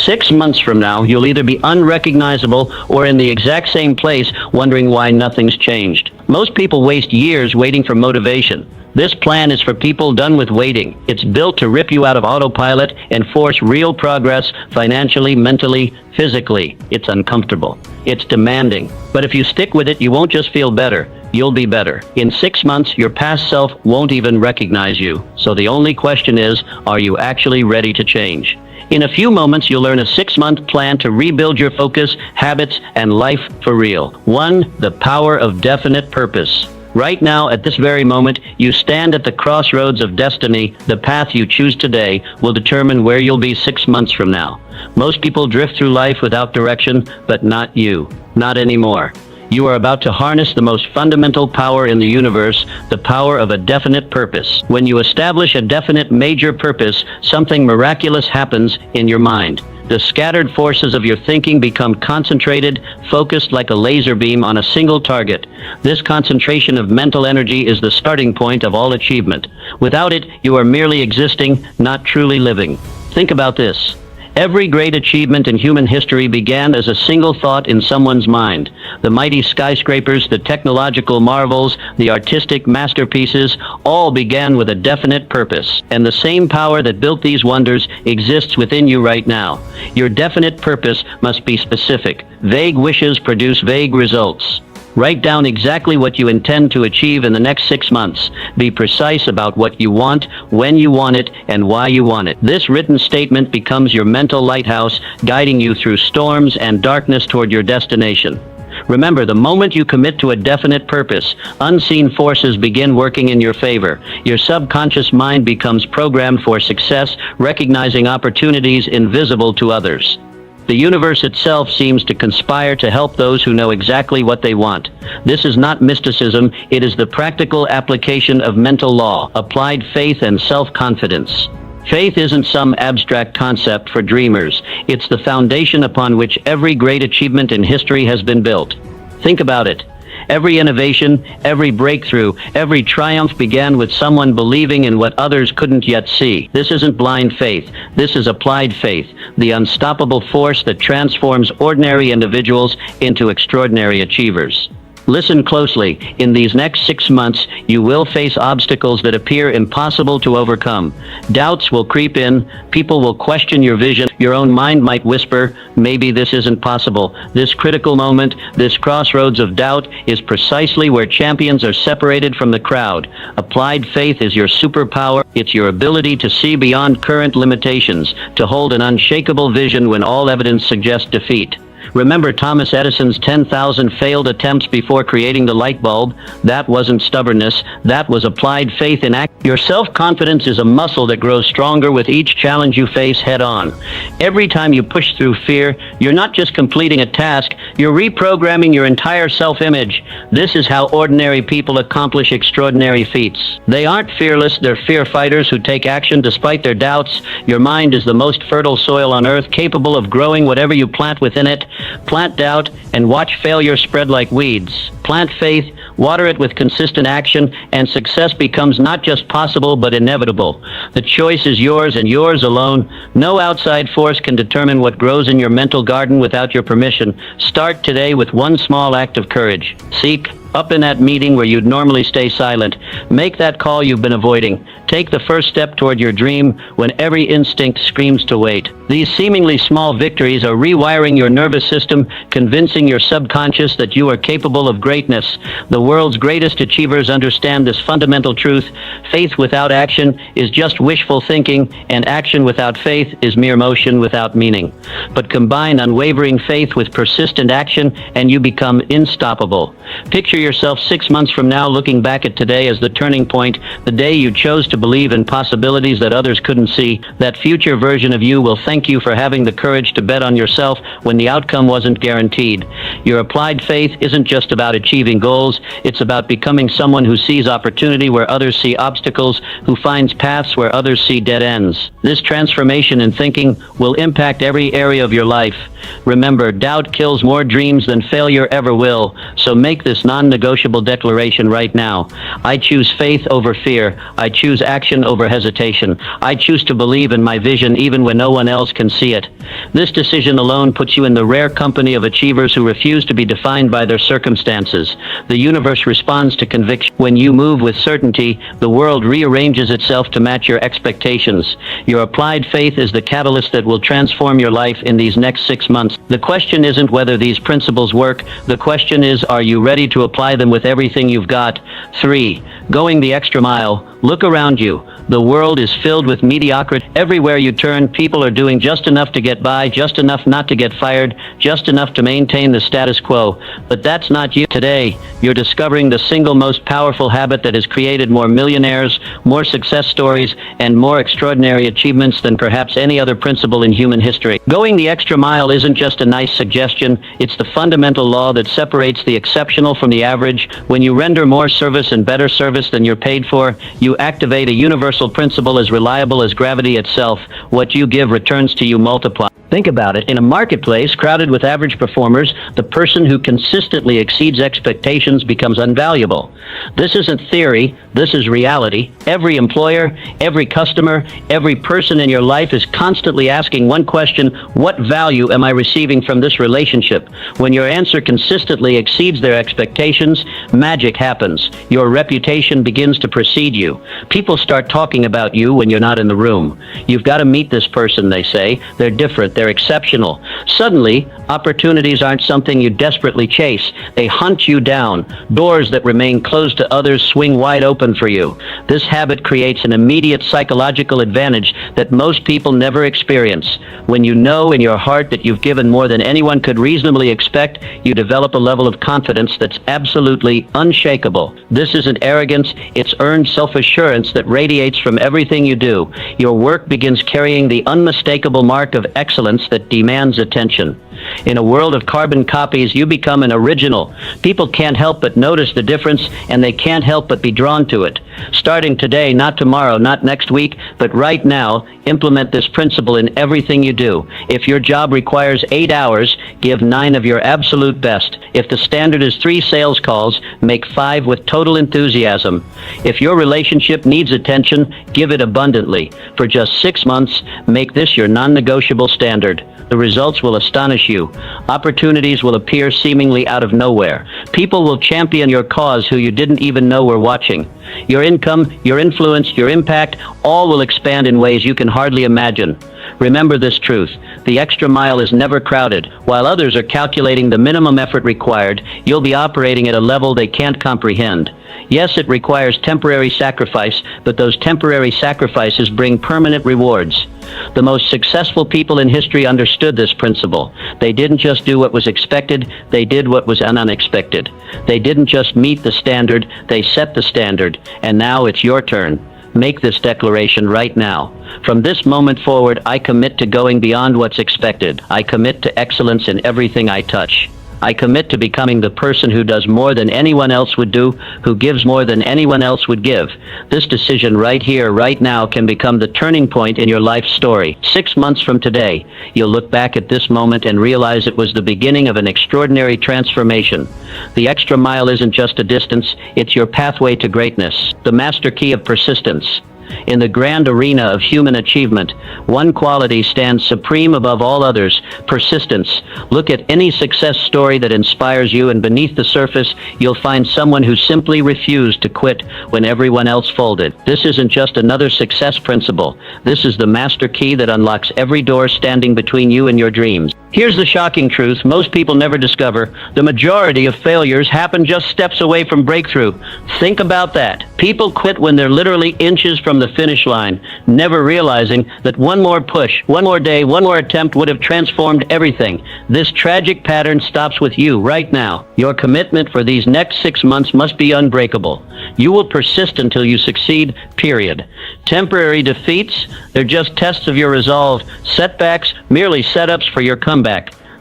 6 months from now, you'll either be unrecognizable or in the exact same place wondering why nothing's changed. Most people waste years waiting for motivation. This plan is for people done with waiting. It's built to rip you out of autopilot and force real progress financially, mentally, physically. It's uncomfortable. It's demanding. But if you stick with it, you won't just feel better. You'll be better. In 6 months, your past self won't even recognize you. So the only question is, are you actually ready to change? In a few moments, you'll learn a 6-month plan to rebuild your focus, habits, and life for real. 1. The power of definite purpose. Right now, at this very moment, you stand at the crossroads of destiny. The path you choose today will determine where you'll be 6 months from now. Most people drift through life without direction, but not you. Not anymore. You are about to harness the most fundamental power in the universe, the power of a definite purpose. When you establish a definite major purpose, something miraculous happens in your mind. The scattered forces of your thinking become concentrated, focused like a laser beam on a single target. This concentration of mental energy is the starting point of all achievement. Without it, you are merely existing, not truly living. Think about this. Every great achievement in human history began as a single thought in someone's mind. The mighty skyscrapers, the technological marvels, the artistic masterpieces, all began with a definite purpose. And the same power that built these wonders exists within you right now. Your definite purpose must be specific. Vague wishes produce vague results. Write down exactly what you intend to achieve in the next 6 months. Be precise about what you want, when you want it, and why you want it. This written statement becomes your mental lighthouse, guiding you through storms and darkness toward your destination. Remember, the moment you commit to a definite purpose, unseen forces begin working in your favor. Your subconscious mind becomes programmed for success, recognizing opportunities invisible to others. The universe itself seems to conspire to help those who know exactly what they want. This is not mysticism, it is the practical application of mental law, applied faith and self-confidence. Faith isn't some abstract concept for dreamers. It's the foundation upon which every great achievement in history has been built. Think about it. Every innovation, every breakthrough, every triumph began with someone believing in what others couldn't yet see. This isn't blind faith. This is applied faith, the unstoppable force that transforms ordinary individuals into extraordinary achievers. Listen closely. In these next 6 months, you will face obstacles that appear impossible to overcome. Doubts will creep in. People will question your vision. Your own mind might whisper, maybe this isn't possible. This critical moment, this crossroads of doubt, is precisely where champions are separated from the crowd. Applied faith is your superpower. It's your ability to see beyond current limitations, to hold an unshakable vision when all evidence suggests defeat. Remember Thomas Edison's 10,000 failed attempts before creating the light bulb? That wasn't stubbornness, that was applied faith in action. Your self-confidence is a muscle that grows stronger with each challenge you face head-on. Every time you push through fear, you're not just completing a task, you're reprogramming your entire self-image. This is how ordinary people accomplish extraordinary feats. They aren't fearless, they're fear fighters who take action despite their doubts. Your mind is the most fertile soil on earth, capable of growing whatever you plant within it. Plant doubt and watch failure spread like weeds. Plant faith, water it with consistent action, and success becomes not just possible but inevitable. The choice is yours and yours alone. No outside force can determine what grows in your mental garden without your permission. Start today with one small act of courage. Seek up in that meeting where you'd normally stay silent. Make that call you've been avoiding. Take the first step toward your dream when every instinct screams to wait. These seemingly small victories are rewiring your nervous system, convincing your subconscious that you are capable of greatness. The world's greatest achievers understand this fundamental truth. Faith without action is just wishful thinking, and action without faith is mere motion without meaning. But combine unwavering faith with persistent action, and you become unstoppable. Picture yourself 6 months from now looking back at today as the turning point, the day you chose to believe in possibilities that others couldn't see. That future version of you will thank you for having the courage to bet on yourself when the outcome wasn't guaranteed. Your applied faith isn't just about achieving goals, it's about becoming someone who sees opportunity where others see obstacles, who finds paths where others see dead ends. This transformation in thinking will impact every area of your life. Remember, doubt kills more dreams than failure ever will, so make this non-negotiable declaration right now. I choose faith over fear. I choose action over hesitation. I choose to believe in my vision even when no one else can see it. This decision alone puts you in the rare company of achievers who refuse to be defined by their circumstances. The universe responds to conviction. When you move with certainty, the world rearranges itself to match your expectations. Your applied faith is the catalyst that will transform your life in these next 6 months. The question isn't whether these principles work. The question is, are you ready to apply them with everything you've got? 3. Going the extra mile. Look around you. The world is filled with mediocrity. Everywhere you turn, people are doing just enough to get by, just enough not to get fired, just enough to maintain the status quo. But that's not you. Today, you're discovering the single most powerful habit that has created more millionaires, more success stories, and more extraordinary achievements than perhaps any other principle in human history. Going the extra mile isn't just a nice suggestion. It's the fundamental law that separates the exceptional from the average. When you render more service and better service than you're paid for, you activate a universal principle as reliable as gravity itself. What you give returns to you multiplied. Think about it. In a marketplace crowded with average performers, the person who consistently exceeds expectations becomes invaluable. This isn't theory, this is reality. Every employer, every customer, every person in your life is constantly asking one question: what value am I receiving from this relationship? When your answer consistently exceeds their expectations, magic happens. Your reputation begins to precede you. People start talking about you when you're not in the room. You've got to meet this person, they say. They're different. They're exceptional. Suddenly, opportunities aren't something you desperately chase. They hunt you down. Doors that remain closed to others swing wide open for you. This habit creates an immediate psychological advantage that most people never experience. When you know in your heart that you've given more than anyone could reasonably expect, you develop a level of confidence that's absolutely unshakable. This isn't arrogance, it's earned self-assurance that radiates from everything you do. Your work begins carrying the unmistakable mark of excellence that demands attention. In a world of carbon copies, you become an original. People can't help but notice the difference, and they can't help but be drawn to it. Starting today, not tomorrow, not next week, but right now, implement this principle in everything you do. If your job requires 8 hours, give 9 of your absolute best. If the standard is 3 sales calls, make 5 with total enthusiasm. If your relationship needs attention, give it abundantly. For just 6 months, make this your non-negotiable standard. The results will astonish you. Opportunities will appear seemingly out of nowhere. People will champion your cause who you didn't even know were watching. Your income, your influence, your impact, all will expand in ways you can hardly imagine. Remember this truth. The extra mile is never crowded. While others are calculating the minimum effort required, you'll be operating at a level they can't comprehend. Yes, it requires temporary sacrifice, but those temporary sacrifices bring permanent rewards. The most successful people in history understood this principle. They didn't just do what was expected, they did what was unexpected. They didn't just meet the standard, they set the standard. And now it's your turn. Make this declaration right now. From this moment forward, I commit to going beyond what's expected. I commit to excellence in everything I touch. I commit to becoming the person who does more than anyone else would do, who gives more than anyone else would give. This decision right here, right now, can become the turning point in your life story. 6 months from today, you'll look back at this moment and realize it was the beginning of an extraordinary transformation. The extra mile isn't just a distance, it's your pathway to greatness. The master key of persistence. In the grand arena of human achievement, one quality stands supreme above all others: persistence. Look at any success story that inspires you, and beneath the surface, you'll find someone who simply refused to quit when everyone else folded. This isn't just another success principle. This is the master key that unlocks every door standing between you and your dreams. Here's the shocking truth most people never discover. The majority of failures happen just steps away from breakthrough. Think about that. People quit when they're literally inches from the finish line, never realizing that one more push, one more day, one more attempt would have transformed everything. This tragic pattern stops with you right now. Your commitment for these next 6 months must be unbreakable. You will persist until you succeed, period. Temporary defeats, they're just tests of your resolve. Setbacks, merely setups for your comeback.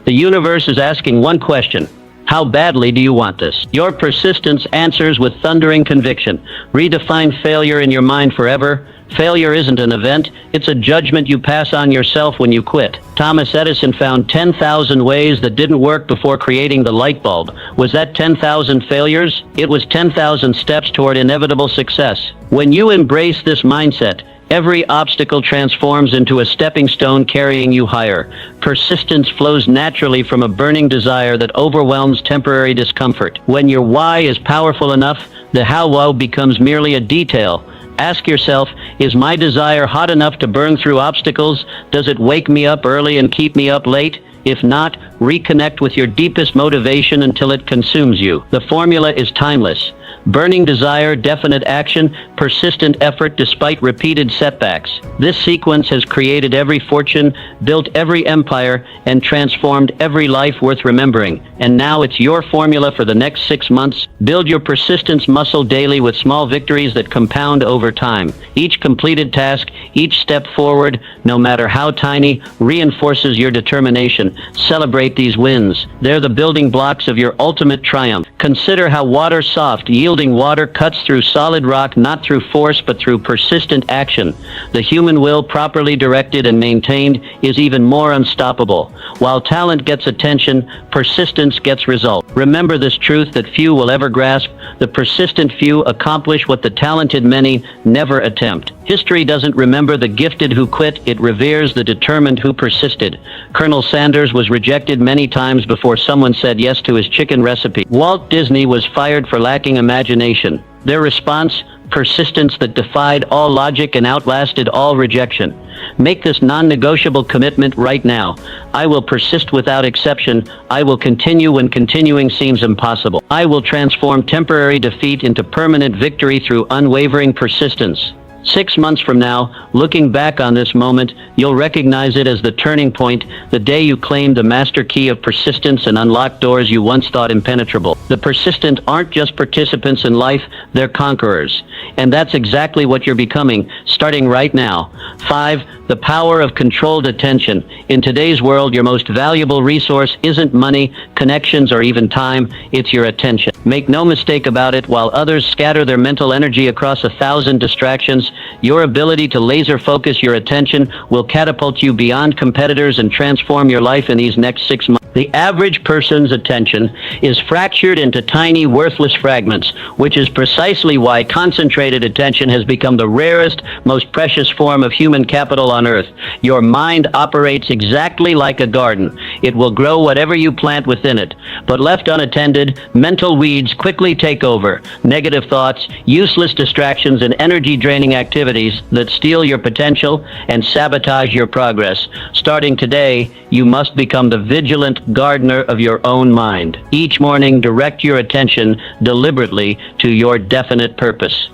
The universe is asking one question: How badly do you want this? Your persistence answers with thundering conviction. Redefine failure in your mind forever. Failure isn't an event, it's a judgment you pass on yourself when you quit. Thomas Edison found 10,000 ways that didn't work before creating the light bulb. Was that 10,000 failures? It was 10,000 steps toward inevitable success. When you embrace this mindset, every obstacle transforms into a stepping stone carrying you higher. Persistence flows naturally from a burning desire that overwhelms temporary discomfort. When your why is powerful enough, the how becomes merely a detail. Ask yourself, is my desire hot enough to burn through obstacles? Does it wake me up early and keep me up late? If not, reconnect with your deepest motivation until it consumes you. The formula is timeless. Burning desire, definite action, persistent effort despite repeated setbacks. This sequence has created every fortune, built every empire, and transformed every life worth remembering. And now it's your formula for the next 6 months. Build your persistence muscle daily with small victories that compound over time. Each completed task, each step forward, no matter how tiny, reinforces your determination. Celebrate these wins. They're the building blocks of your ultimate triumph. Consider how water-soft, yielding water cuts through solid rock not through force but through persistent action. The human will, properly directed and maintained, is even more unstoppable. While talent gets attention, persistence gets result. Remember this truth that few will ever grasp: the persistent few accomplish what the talented many never attempt. History doesn't remember the gifted who quit, it reveres the determined who persisted. Colonel Sanders was rejected many times before someone said yes to his chicken recipe. Walt Disney was fired for lacking imagination. Their response? Persistence that defied all logic and outlasted all rejection. Make this non-negotiable commitment right now. I will persist without exception. I will continue when continuing seems impossible. I will transform temporary defeat into permanent victory through unwavering persistence. 6 months from now, looking back on this moment, you'll recognize it as the turning point, the day you claimed the master key of persistence and unlocked doors you once thought impenetrable. The persistent aren't just participants in life, they're conquerors. And that's exactly what you're becoming, starting right now. 5. The power of controlled attention. In today's world, your most valuable resource isn't money, connections, or even time, it's your attention. Make no mistake about it, while others scatter their mental energy across 1,000 distractions, your ability to laser focus your attention will catapult you beyond competitors and transform your life in these next 6 months. The average person's attention is fractured into tiny, worthless fragments, which is precisely why concentrated attention has become the rarest, most precious form of human capital on earth. Your mind operates exactly like a garden. It will grow whatever you plant within it. But left unattended, mental weeds quickly take over. Negative thoughts, useless distractions, and energy-draining activities that steal your potential and sabotage your progress. Starting today, you must become the vigilant gardener of your own mind. Each morning, direct your attention deliberately to your definite purpose.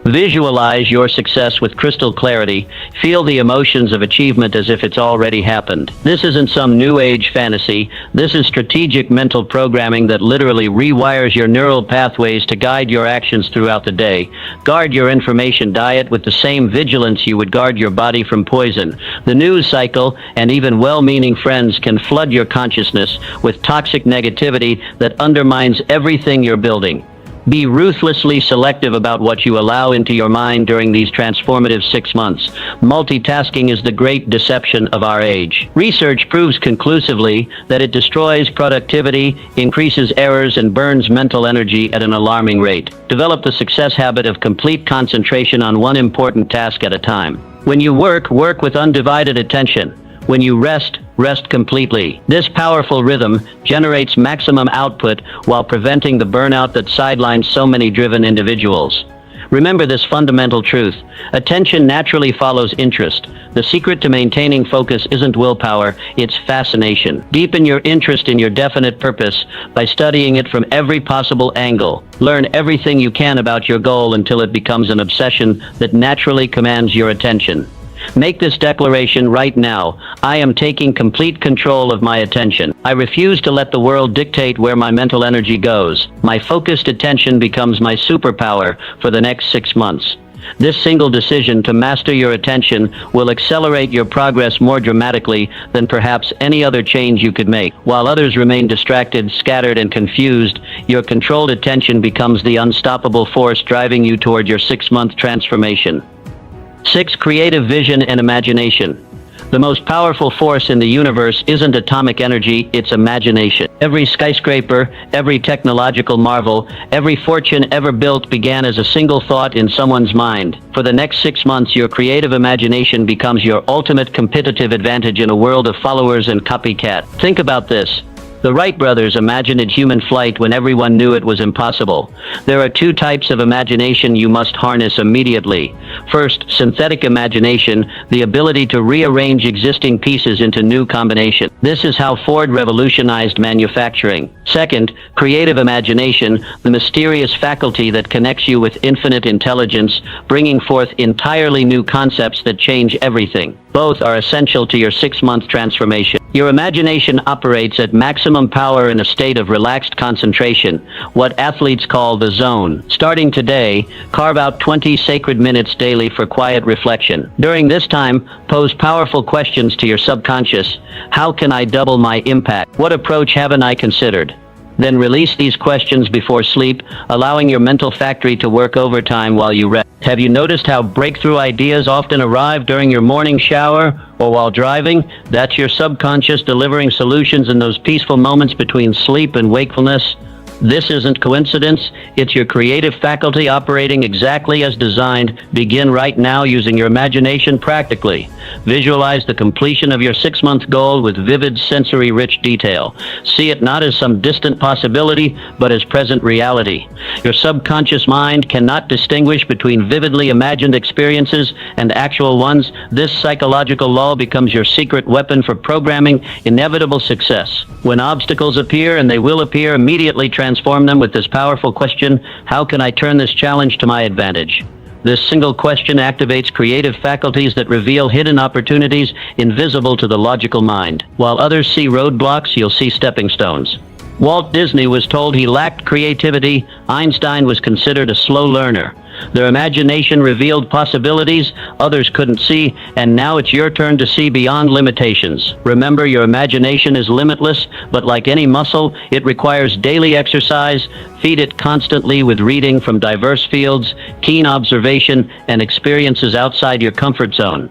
Visualize your success with crystal clarity. Feel the emotions of achievement as if it's already happened. This isn't some new age fantasy. This is strategic mental programming that literally rewires your neural pathways to guide your actions throughout the day. Guard your information diet with the same vigilance you would guard your body from poison. The news cycle and even well-meaning friends can flood your consciousness with toxic negativity that undermines everything you're building. Be ruthlessly selective about what you allow into your mind during these transformative 6 months. Multitasking is the great deception of our age. Research proves conclusively that it destroys productivity, increases errors, and burns mental energy at an alarming rate. Develop the success habit of complete concentration on one important task at a time. When you work, work with undivided attention. When you rest, rest completely. This powerful rhythm generates maximum output while preventing the burnout that sidelines so many driven individuals. Remember this fundamental truth. Attention naturally follows interest. The secret to maintaining focus isn't willpower, it's fascination. Deepen your interest in your definite purpose by studying it from every possible angle. Learn everything you can about your goal until it becomes an obsession that naturally commands your attention. Make this declaration right now. I am taking complete control of my attention. I refuse to let the world dictate where my mental energy goes. My focused attention becomes my superpower for the next 6 months. This single decision to master your attention will accelerate your progress more dramatically than perhaps any other change you could make. While others remain distracted, scattered, and confused, your controlled attention becomes the unstoppable force driving you toward your 6-month transformation. 6. Creative vision and imagination. The most powerful force in the universe isn't atomic energy, it's imagination. Every skyscraper, every technological marvel, every fortune ever built began as a single thought in someone's mind. For the next 6 months, your creative imagination becomes your ultimate competitive advantage in a world of followers and copycat. Think about this. The Wright brothers imagined human flight when everyone knew it was impossible. There are 2 types of imagination you must harness immediately. First, synthetic imagination, the ability to rearrange existing pieces into new combinations. This is how Ford revolutionized manufacturing. Second, creative imagination, the mysterious faculty that connects you with infinite intelligence, bringing forth entirely new concepts that change everything. Both are essential to your 6-month transformation. Your imagination operates at maximum power in a state of relaxed concentration, what athletes call the zone. Starting today, carve out 20 sacred minutes daily for quiet reflection. During this time, pose powerful questions to your subconscious. How can I double my impact? What approach haven't I considered? Then release these questions before sleep, allowing your mental factory to work overtime while you rest. Have you noticed how breakthrough ideas often arrive during your morning shower or while driving? That's your subconscious delivering solutions in those peaceful moments between sleep and wakefulness. This isn't coincidence, it's your creative faculty operating exactly as designed. Begin right now using your imagination practically. Visualize the completion of your 6-month goal with vivid, sensory-rich detail. See it not as some distant possibility, but as present reality. Your subconscious mind cannot distinguish between vividly imagined experiences and actual ones. This psychological law becomes your secret weapon for programming inevitable success. When obstacles appear, and they will appear, immediately transform them with this powerful question: how can I turn this challenge to my advantage? This single question activates creative faculties that reveal hidden opportunities invisible to the logical mind. While others see roadblocks, you'll see stepping stones. Walt Disney was told he lacked creativity. Einstein was considered a slow learner. Their imagination revealed possibilities others couldn't see, and now it's your turn to see beyond limitations. Remember, your imagination is limitless, but like any muscle, it requires daily exercise. Feed it constantly with reading from diverse fields, keen observation, and experiences outside your comfort zone.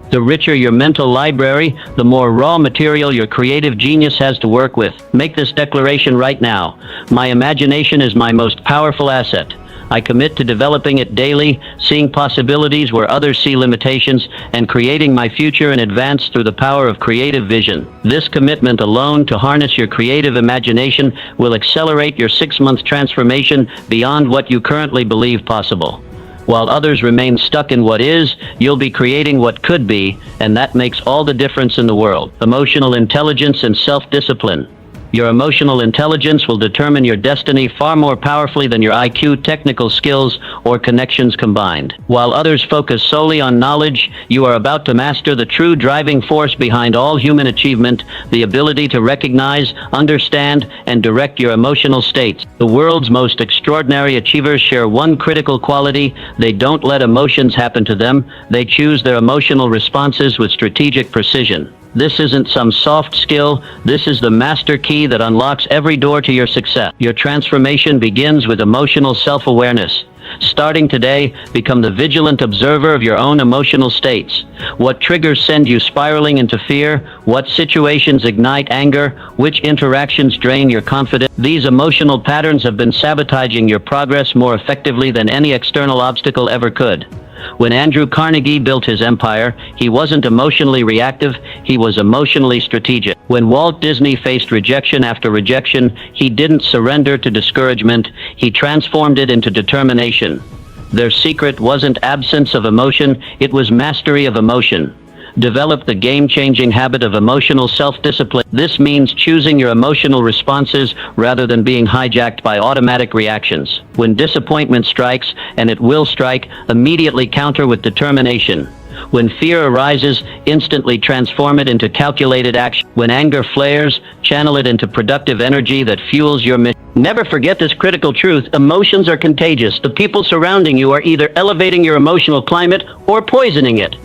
The richer your mental library, the more raw material your creative genius has to work with. Make this declaration right now. My imagination is my most powerful asset. I commit to developing it daily, seeing possibilities where others see limitations, and creating my future in advance through the power of creative vision. This commitment alone to harness your creative imagination will accelerate your 6-month transformation beyond what you currently believe possible. While others remain stuck in what is, you'll be creating what could be, and that makes all the difference in the world. Emotional intelligence and self-discipline. Your emotional intelligence will determine your destiny far more powerfully than your IQ, technical skills, or connections combined. While others focus solely on knowledge, you are about to master the true driving force behind all human achievement, the ability to recognize, understand, and direct your emotional states. The world's most extraordinary achievers share one critical quality: they don't let emotions happen to them, they choose their emotional responses with strategic precision. This isn't some soft skill, this is the master key that unlocks every door to your success. Your transformation begins with emotional self-awareness. Starting today, become the vigilant observer of your own emotional states. What triggers send you spiraling into fear? What situations ignite anger? Which interactions drain your confidence? These emotional patterns have been sabotaging your progress more effectively than any external obstacle ever could. When Andrew Carnegie built his empire, he wasn't emotionally reactive, he was emotionally strategic. When Walt Disney faced rejection after rejection, he didn't surrender to discouragement, he transformed it into determination. Their secret wasn't absence of emotion, it was mastery of emotion. Develop the game-changing habit of emotional self-discipline. This means choosing your emotional responses rather than being hijacked by automatic reactions. When disappointment strikes, and it will strike, immediately counter with determination. When fear arises, instantly transform it into calculated action. When anger flares, channel it into productive energy that fuels your mission. Never forget this critical truth: emotions are contagious. The people surrounding you are either elevating your emotional climate or poisoning it.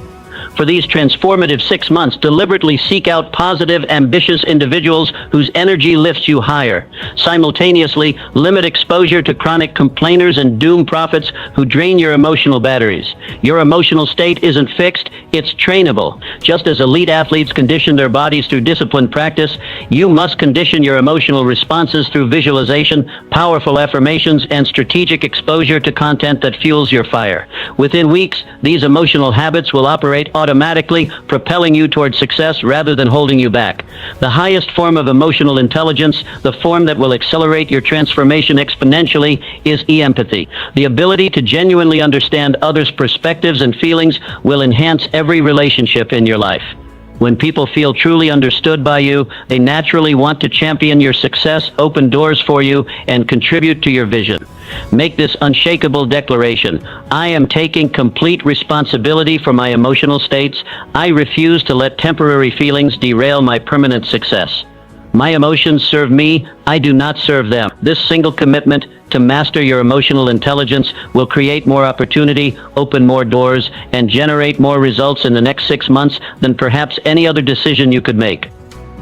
For these transformative 6 months, deliberately seek out positive, ambitious individuals whose energy lifts you higher. Simultaneously, limit exposure to chronic complainers and doom prophets who drain your emotional batteries. Your emotional state isn't fixed, it's trainable. Just as elite athletes condition their bodies through disciplined practice, you must condition your emotional responses through visualization, powerful affirmations, and strategic exposure to content that fuels your fire. Within weeks, these emotional habits will operate automatically, propelling you toward success rather than holding you back. The highest form of emotional intelligence, the form that will accelerate your transformation exponentially, is empathy. The ability to genuinely understand others' perspectives and feelings will enhance every relationship in your life. When people feel truly understood by you, they naturally want to champion your success, open doors for you, and contribute to your vision. Make this unshakable declaration: I am taking complete responsibility for my emotional states. I refuse to let temporary feelings derail my permanent success. My emotions serve me, I do not serve them. This single commitment to master your emotional intelligence will create more opportunity, open more doors, and generate more results in the next 6 months than perhaps any other decision you could make.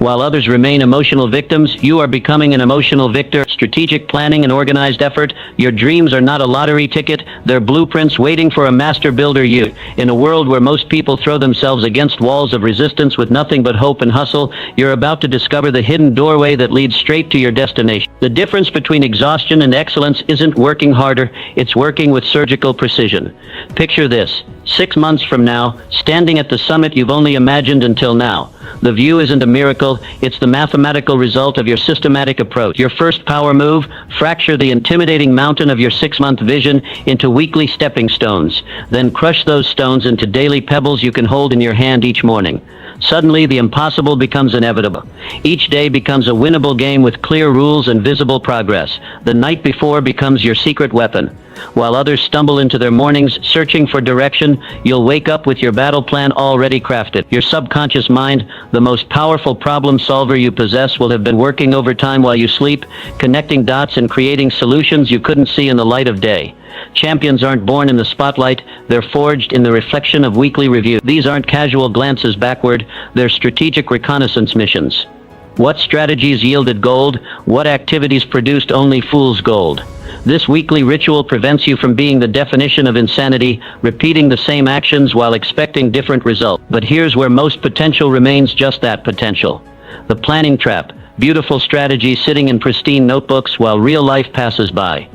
While others remain emotional victims, you are becoming an emotional victor. Strategic planning and organized effort. Your dreams are not a lottery ticket. They're blueprints waiting for a master builder you. In a world where most people throw themselves against walls of resistance with nothing but hope and hustle, you're about to discover the hidden doorway that leads straight to your destination. The difference between exhaustion and excellence isn't working harder, it's working with surgical precision. Picture this: 6 months from now, standing at the summit you've only imagined until now. The view isn't a miracle, it's the mathematical result of your systematic approach. Your first power move: fracture the intimidating mountain of your 6-month vision into weekly stepping stones. Then crush those stones into daily pebbles you can hold in your hand each morning. Suddenly, the impossible becomes inevitable. Each day becomes a winnable game with clear rules and visible progress. The night before becomes your secret weapon. While others stumble into their mornings searching for direction, you'll wake up with your battle plan already crafted. Your subconscious mind, the most powerful problem solver you possess, will have been working overtime while you sleep, connecting dots and creating solutions you couldn't see in the light of day. Champions aren't born in the spotlight, they're forged in the reflection of weekly review. These aren't casual glances backward, they're strategic reconnaissance missions. What strategies yielded gold? What activities produced only fool's gold? This weekly ritual prevents you from being the definition of insanity, repeating the same actions while expecting different results. But here's where most potential remains just that: potential. The planning trap: beautiful strategies sitting in pristine notebooks while real life passes by.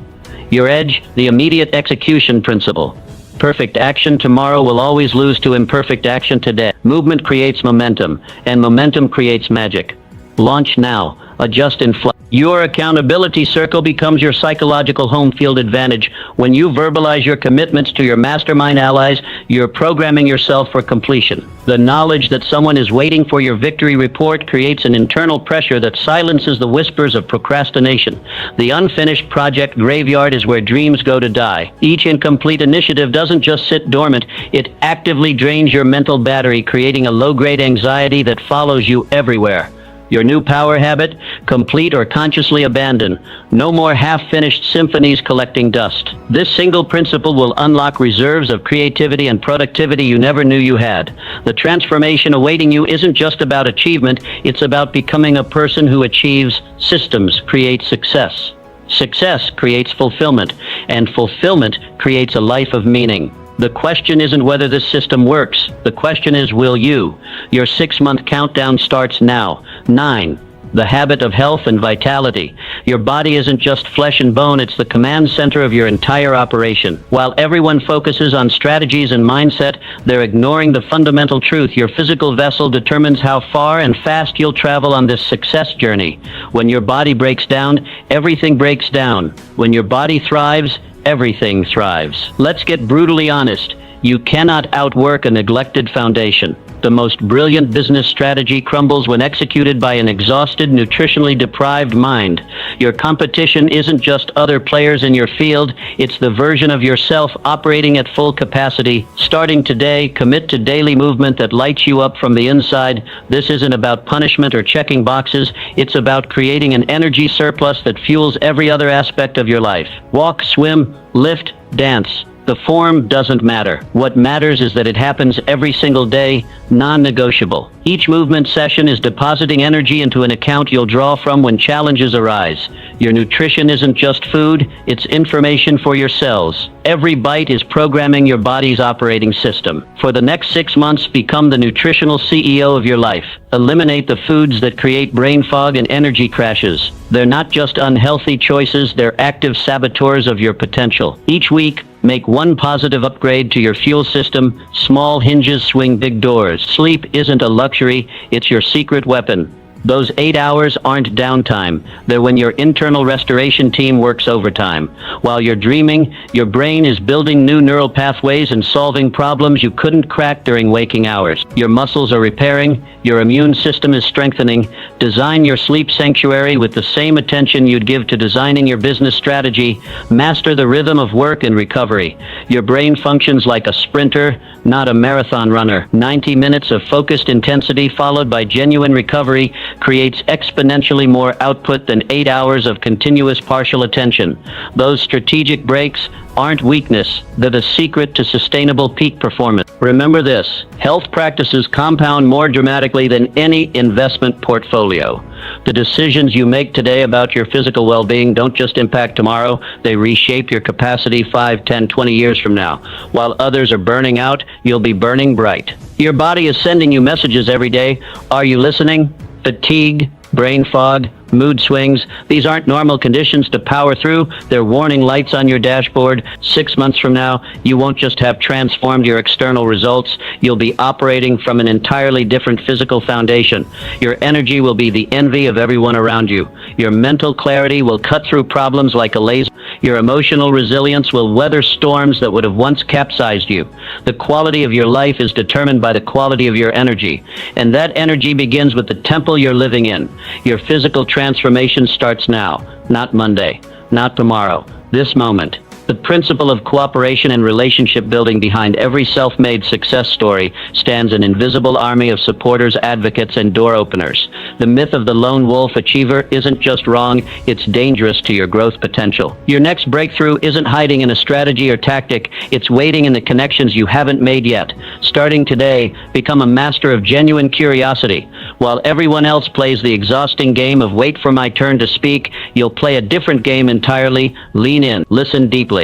Your edge: the immediate execution principle. Perfect action tomorrow will always lose to imperfect action today. Movement creates momentum, and momentum creates magic. Launch now. Adjust in flight. Your accountability circle becomes your psychological home field advantage. When you verbalize your commitments to your mastermind allies, you're programming yourself for completion. The knowledge that someone is waiting for your victory report creates an internal pressure that silences the whispers of procrastination. The unfinished project graveyard is where dreams go to die. Each incomplete initiative doesn't just sit dormant, it actively drains your mental battery, creating a low-grade anxiety that follows you everywhere. Your new power habit: complete or consciously abandon. No more half-finished symphonies collecting dust. This single principle will unlock reserves of creativity and productivity you never knew you had. The transformation awaiting you isn't just about achievement, it's about becoming a person who achieves. Systems create success. Success creates fulfillment, and fulfillment creates a life of meaning. The question isn't whether this system works. The question is, will you? Your 6-month countdown starts now. 9. The habit of health and vitality. Your body isn't just flesh and bone, it's the command center of your entire operation. While everyone focuses on strategies and mindset, they're ignoring the fundamental truth: your physical vessel determines how far and fast you'll travel on this success journey. When your body breaks down, everything breaks down. When your body thrives, everything thrives. Let's get brutally honest. You cannot outwork a neglected foundation. The most brilliant business strategy crumbles when executed by an exhausted, nutritionally deprived mind. Your competition isn't just other players in your field, it's the version of yourself operating at full capacity. Starting today, commit to daily movement that lights you up from the inside. This isn't about punishment or checking boxes, it's about creating an energy surplus that fuels every other aspect of your life. Walk, swim, lift, dance. The form doesn't matter. What matters is that it happens every single day, non-negotiable. Each movement session is depositing energy into an account you'll draw from when challenges arise. Your nutrition isn't just food, it's information for your cells. Every bite is programming your body's operating system. For the next 6 months, become the nutritional CEO of your life. Eliminate the foods that create brain fog and energy crashes. They're not just unhealthy choices, they're active saboteurs of your potential. Each week, make one positive upgrade to your fuel system. Small hinges swing big doors. Sleep isn't a luxury, it's your secret weapon. Those 8 hours aren't downtime. They're when your internal restoration team works overtime. While you're dreaming, your brain is building new neural pathways and solving problems you couldn't crack during waking hours. Your muscles are repairing, your immune system is strengthening. Design your sleep sanctuary with the same attention you'd give to designing your business strategy. Master the rhythm of work and recovery. Your brain functions like a sprinter, not a marathon runner. 90 minutes of focused intensity followed by genuine recovery creates exponentially more output than 8 hours of continuous partial attention. Those strategic breaks aren't weakness, they're the secret to sustainable peak performance. Remember this, health practices compound more dramatically than any investment portfolio. The decisions you make today about your physical well-being don't just impact tomorrow, they reshape your capacity 5, 10, 20 years from now. While others are burning out, you'll be burning bright. Your body is sending you messages every day. Are you listening? Fatigue, brain fog, mood swings. These aren't normal conditions to power through. They're warning lights on your dashboard. 6 months from now, you won't just have transformed your external results. You'll be operating from an entirely different physical foundation. Your energy will be the envy of everyone around you. Your mental clarity will cut through problems like a laser. Your emotional resilience will weather storms that would have once capsized you. The quality of your life is determined by the quality of your energy. And that energy begins with the temple you're living in. Your physical transformation starts now, not Monday, not tomorrow, this moment. The principle of cooperation and relationship building behind every self-made success story stands an invisible army of supporters, advocates, and door openers. The myth of the lone wolf achiever isn't just wrong, it's dangerous to your growth potential. Your next breakthrough isn't hiding in a strategy or tactic, it's waiting in the connections you haven't made yet. Starting today, become a master of genuine curiosity. While everyone else plays the exhausting game of wait for my turn to speak, you'll play a different game entirely. Lean in, listen deeply.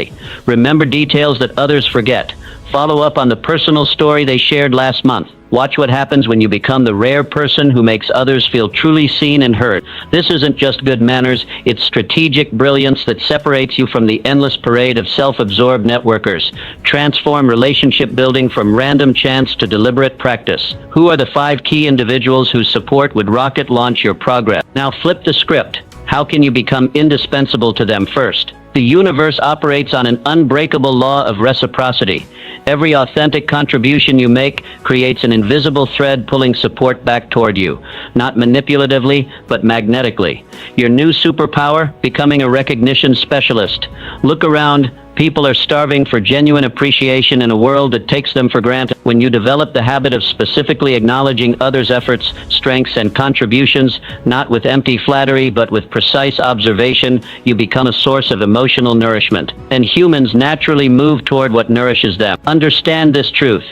Remember details that others forget. Follow up on the personal story they shared last month. Watch what happens when you become the rare person who makes others feel truly seen and heard. This isn't just good manners, it's strategic brilliance that separates you from the endless parade of self-absorbed networkers. Transform relationship building from random chance to deliberate practice. Who are the 5 key individuals whose support would rocket launch your progress? Now flip the script. How can you become indispensable to them first? The universe operates on an unbreakable law of reciprocity. Every authentic contribution you make creates an invisible thread pulling support back toward you, not manipulatively, but magnetically. Your new superpower, becoming a recognition specialist. Look around. People are starving for genuine appreciation in a world that takes them for granted. When you develop the habit of specifically acknowledging others' efforts, strengths, and contributions, not with empty flattery, but with precise observation, you become a source of emotional nourishment. And humans naturally move toward what nourishes them. Understand this truth.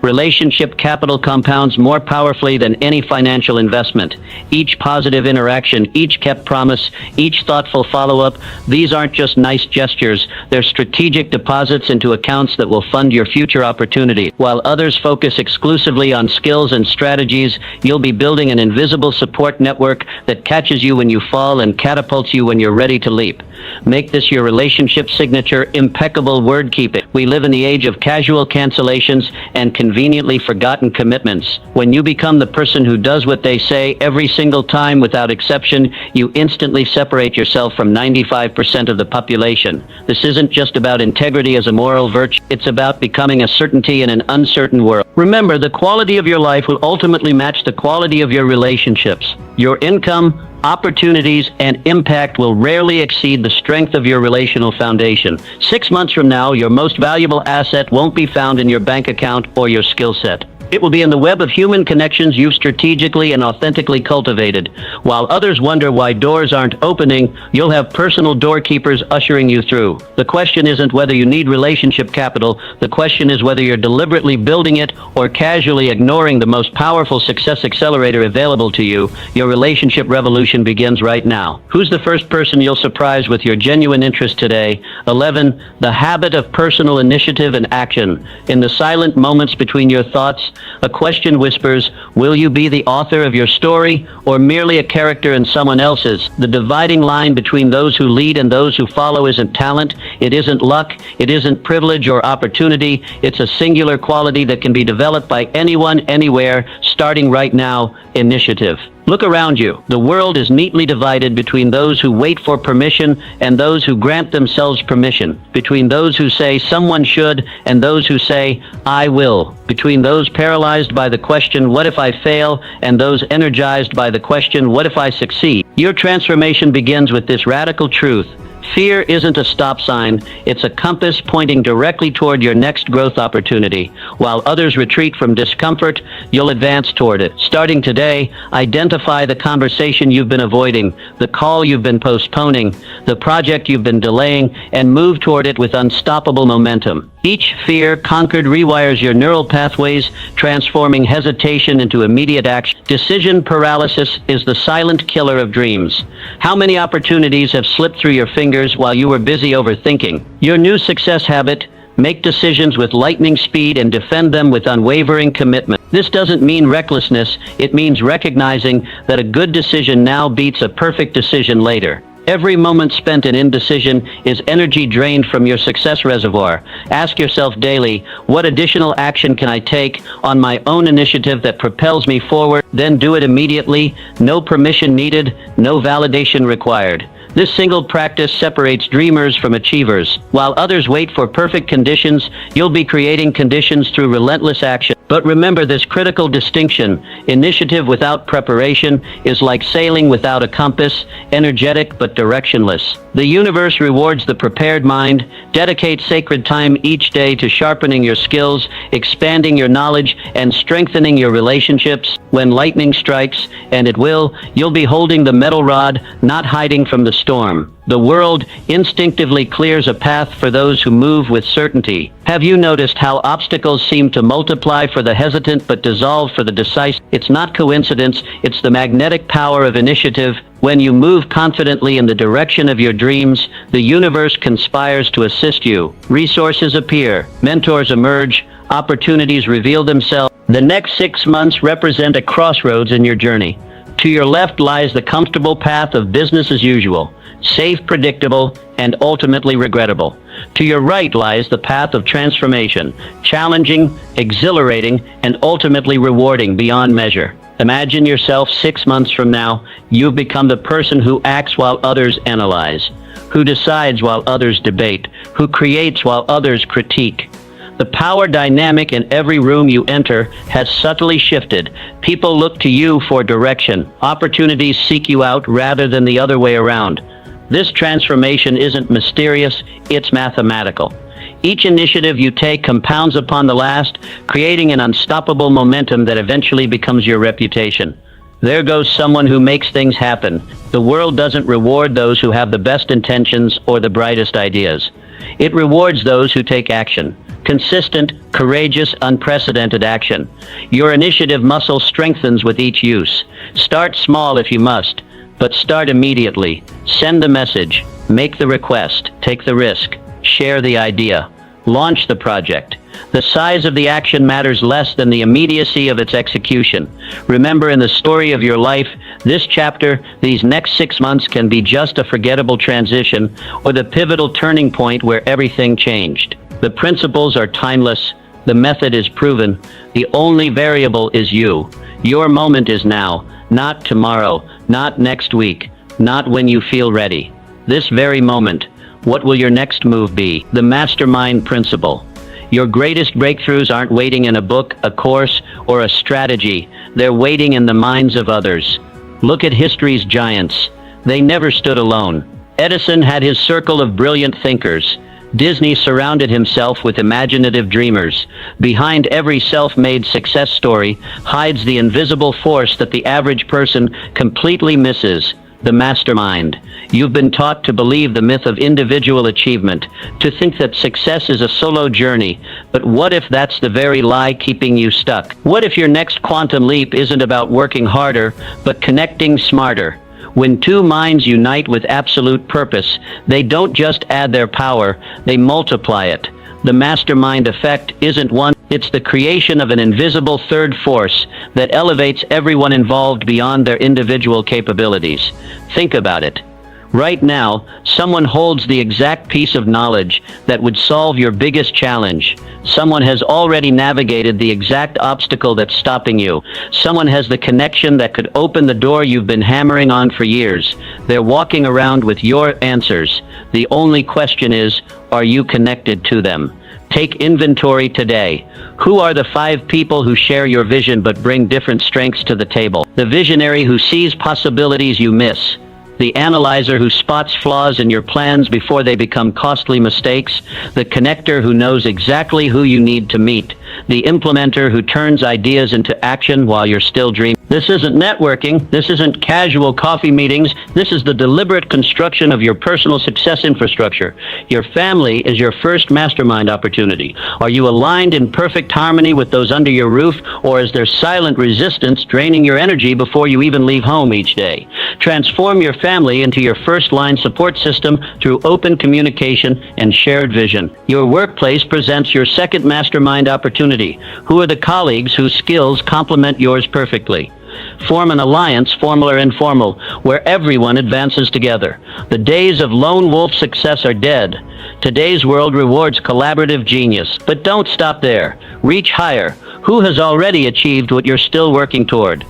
Relationship capital compounds more powerfully than any financial investment. Each positive interaction, each kept promise, each thoughtful follow-up, these aren't just nice gestures, they're strategic deposits into accounts that will fund your future opportunities. While others focus exclusively on skills and strategies, you'll be building an invisible support network that catches you when you fall and catapults you when you're ready to leap. Make this your relationship signature, impeccable word keeping. We live in the age of casual cancellations, and conveniently forgotten commitments. When you become the person who does what they say every single time without exception, you instantly separate yourself from 95% of the population. This isn't just about integrity as a moral virtue, it's about becoming a certainty in an uncertain world. Remember, the quality of your life will ultimately match the quality of your relationships. Your income, opportunities, and impact will rarely exceed the strength of your relational foundation. 6 months from now, your most valuable asset won't be found in your bank account or your skill set. It will be in the web of human connections you've strategically and authentically cultivated. While others wonder why doors aren't opening, you'll have personal doorkeepers ushering you through. The question isn't whether you need relationship capital. The question is whether you're deliberately building it or casually ignoring the most powerful success accelerator available to you. Your relationship revolution begins right now. Who's the first person you'll surprise with your genuine interest today? 11. The habit of personal initiative and action. In the silent moments between your thoughts, a question whispers, will you be the author of your story or merely a character in someone else's? The dividing line between those who lead and those who follow isn't talent, it isn't luck, it isn't privilege or opportunity. It's a singular quality that can be developed by anyone, anywhere, starting right now: initiative. Look around you. The world is neatly divided between those who wait for permission and those who grant themselves permission, between those who say someone should and those who say I will, between those paralyzed by the question what if I fail and those energized by the question what if I succeed. Your transformation begins with this radical truth. Fear isn't a stop sign, it's a compass pointing directly toward your next growth opportunity. While others retreat from discomfort, you'll advance toward it. Starting today, identify the conversation you've been avoiding, the call you've been postponing, the project you've been delaying, and move toward it with unstoppable momentum. Each fear conquered rewires your neural pathways, transforming hesitation into immediate action. Decision paralysis is the silent killer of dreams. How many opportunities have slipped through your fingers while you were busy overthinking? Your new success habit: make decisions with lightning speed and defend them with unwavering commitment. This doesn't mean recklessness, it means recognizing that a good decision now beats a perfect decision later. Every moment spent in indecision is energy drained from your success reservoir. Ask yourself daily, what additional action can I take on my own initiative that propels me forward? Then do it immediately. No permission needed, no validation required. This single practice separates dreamers from achievers. While others wait for perfect conditions, you'll be creating conditions through relentless action. But remember this critical distinction: initiative without preparation is like sailing without a compass, energetic but directionless. The universe rewards the prepared mind. Dedicate sacred time each day to sharpening your skills, expanding your knowledge, and strengthening your relationships. When lightning strikes, and it will, you'll be holding the metal rod, not hiding from the storm. The world instinctively clears a path for those who move with certainty. Have you noticed how obstacles seem to multiply for the hesitant but dissolve for the decisive? It's not coincidence, it's the magnetic power of initiative. When you move confidently in the direction of your dreams, the universe conspires to assist you. Resources appear, mentors emerge, opportunities reveal themselves. The next 6 months represent a crossroads in your journey. To your left lies the comfortable path of business as usual, safe, predictable, and ultimately regrettable. To your right lies the path of transformation, challenging, exhilarating, and ultimately rewarding beyond measure. Imagine yourself 6 months from now. You've become the person who acts while others analyze, who decides while others debate, who creates while others critique. The power dynamic in every room you enter has subtly shifted. People look to you for direction. Opportunities seek you out rather than the other way around. This transformation isn't mysterious, it's mathematical. Each initiative you take compounds upon the last, creating an unstoppable momentum that eventually becomes your reputation. There goes someone who makes things happen. The world doesn't reward those who have the best intentions or the brightest ideas. It rewards those who take action. Consistent, courageous, unprecedented action. Your initiative muscle strengthens with each use. Start small if you must, but start immediately. Send the message, make the request, take the risk, share the idea, launch the project. The size of the action matters less than the immediacy of its execution. Remember, in the story of your life, this chapter, these next 6 months can be just a forgettable transition or the pivotal turning point where everything changed. The principles are timeless. The method is proven. The only variable is you. Your moment is now, not tomorrow, not next week, not when you feel ready. This very moment. What will your next move be? The mastermind principle. Your greatest breakthroughs aren't waiting in a book, a course, or a strategy. They're waiting in the minds of others. Look at history's giants. They never stood alone. Edison had his circle of brilliant thinkers. Disney surrounded himself with imaginative dreamers. Behind every self-made success story hides the invisible force that the average person completely misses. The mastermind. You've been taught to believe the myth of individual achievement, to think that success is a solo journey. But what if that's the very lie keeping you stuck? What if your next quantum leap isn't about working harder, but connecting smarter? When two minds unite with absolute purpose, they don't just add their power, they multiply it. The mastermind effect isn't one, it's the creation of an invisible third force that elevates everyone involved beyond their individual capabilities. Think about it. Right now, someone holds the exact piece of knowledge that would solve your biggest challenge. Someone has already navigated the exact obstacle that's stopping you. Someone has the connection that could open the door you've been hammering on for years. They're walking around with your answers. The only question is, are you connected to them? Take inventory today. Who are the 5 people who share your vision but bring different strengths to the table? The visionary who sees possibilities you miss. The analyzer who spots flaws in your plans before they become costly mistakes. The connector who knows exactly who you need to meet. The implementer who turns ideas into action while you're still dreaming. This isn't networking. This isn't casual coffee meetings. This is the deliberate construction of your personal success infrastructure. Your family is your first mastermind opportunity. Are you aligned in perfect harmony with those under your roof, or is there silent resistance draining your energy before you even leave home each day? Transform your family into your first-line support system through open communication and shared vision. Your workplace presents your second mastermind opportunity. Who are the colleagues whose skills complement yours perfectly? Form an alliance, formal or informal, where everyone advances together. The days of lone wolf success are dead. Today's world rewards collaborative genius. But don't stop there. Reach higher. Who has already achieved what you're still working toward?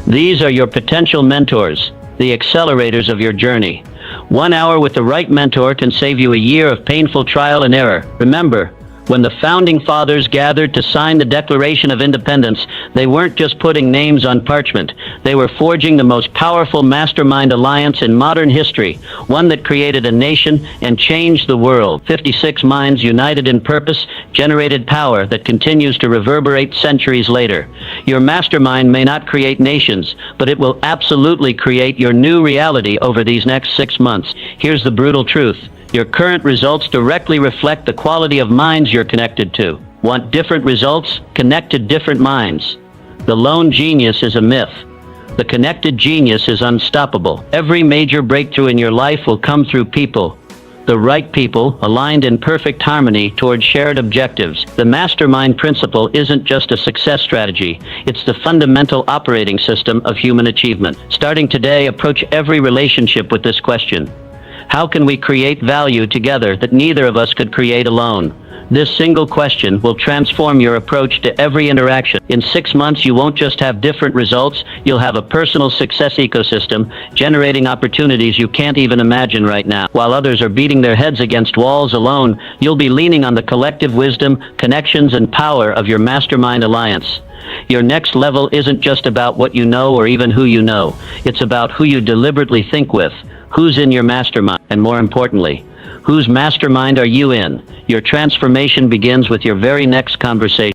These are your potential mentors, the accelerators of your journey. 1 hour with the right mentor can save you a year of painful trial and error. Remember, when the founding fathers gathered to sign the Declaration of Independence, they weren't just putting names on parchment. They were forging the most powerful mastermind alliance in modern history, one that created a nation and changed the world. 56 minds united in purpose generated power that continues to reverberate centuries later. Your mastermind may not create nations, but it will absolutely create your new reality over these next 6 months. Here's the brutal truth. Your current results directly reflect the quality of minds you're connected to. Want different results? Connect to different minds. The lone genius is a myth. The connected genius is unstoppable. Every major breakthrough in your life will come through people. The right people, aligned in perfect harmony toward shared objectives. The mastermind principle isn't just a success strategy. It's the fundamental operating system of human achievement. Starting today, approach every relationship with this question. How can we create value together that neither of us could create alone? This single question will transform your approach to every interaction. In 6 months, you won't just have different results, you'll have a personal success ecosystem, generating opportunities you can't even imagine right now. While others are beating their heads against walls alone, you'll be leaning on the collective wisdom, connections, and power of your mastermind alliance. Your next level isn't just about what you know or even who you know. It's about who you deliberately think with. Who's in your mastermind? And more importantly, whose mastermind are you in? Your transformation begins with your very next conversation.